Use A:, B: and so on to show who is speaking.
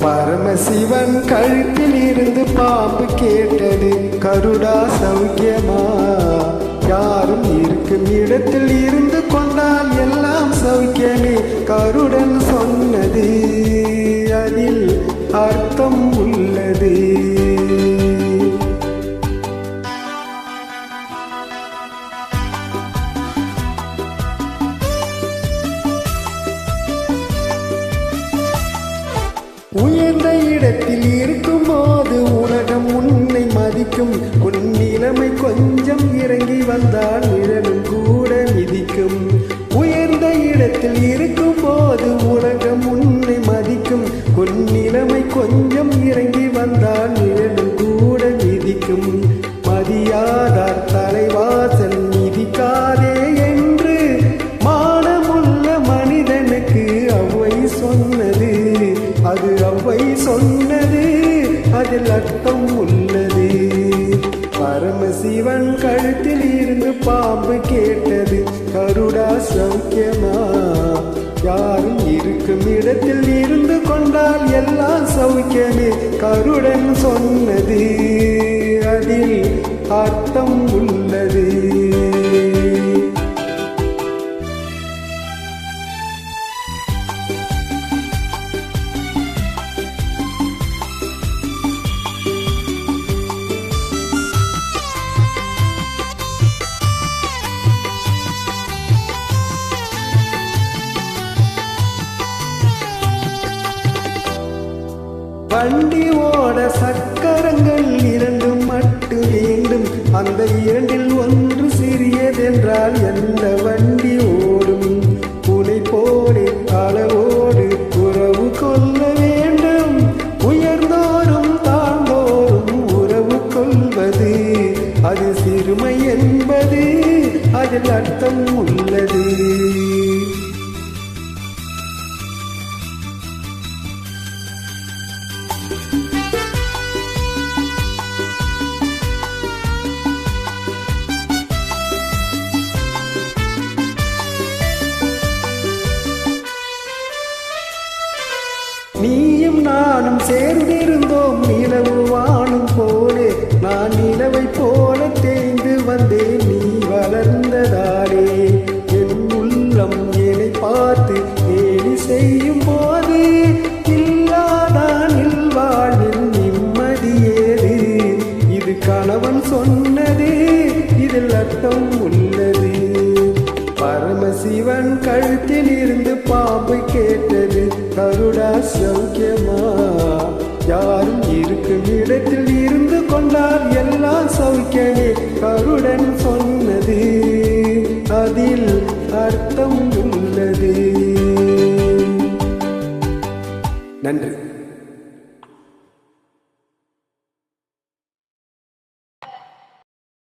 A: பரமசிவன் கழுத்தில் இருந்து பாம்பு கேட்டது, கருடா சௌக்கியமா? யாரும் இருக்கும் இடத்தில் இருந்து கொண்டால் எல்லாம் சௌக்கியமே. கருடன் சொன்னது அதில் அர்த்தம் உள்ளது. உயர்ந்த இடத்தில் இருக்கும் போது உலகம் உன்னை மதிக்கும். உன் நிலைமை கொஞ்சம் இறங்கி வந்தால் நிழலும் கூட மிதிக்கும். உயர்ந்த இடத்தில் இருக்கும் போது உலகம் உன்னை மதிக்கும். உன் நிலைமை கொஞ்சம் இறங்கி வந்தால் நிழலும் கூட மிதிக்கும். மதியாதார் தலைவாசல் மிதிக்காதே என்று மானமுள்ள மனிதனுக்கு அவ்வை சொன்னது. அது அவ்வை சொன்னது, அதில் அர்த்தம் உள்ளது. பரமசிவன் கழுத்தில் இருந்து பாம்பு கேட்டது, கருடா சௌக்கியமா? யாரும் இருக்கும் இடத்தில் இருந்து கொண்டால் எல்லாம் சௌக்கியமே. கருடன் சொன்னது அதில் அர்த்தம் உள்ளது. வண்டி ஓட சக்கரங்கள் இரண்டும் மட்டும் வேண்டும். அந்த இரண்டில் ஒன்று சிறியதென்றால் எந்த வண்டி ஓடும்? புனை போலே அளவோடு உறவு கொள்ள வேண்டும். உயர்ந்தோறும் தாழ்ந்தோறும் உறவு கொள்வது அது சிறுமை என்பது, அதில் அர்த்தம் உள்ளது. நீயும் நானும் சேர்ந்திருந்தோம் நிலவு வானும் போலே. நான் நிலவை போல தேய்ந்து வந்தேன் நீ வளர்ந்ததாலே. என் உள்ளம் என்னை பார்த்து கேலி செய்யும் போது இல்லாதானில் வாழ்வில் நிம்மதியேது. இது கணவன் சொன்னது, இதில் அர்த்தம் உள்ளது. பரமசிவன் கழுத்தில் இருந்து பாம்பு கேட்டது, கருடா சௌக்கியமா? யாரும் இருக்கும் இடத்தில் இருந்து கொண்டால் எல்லாம் சௌக்கியமே. கருடன் சொன்னது அதில் அர்த்தம் உள்ளது. நன்றி.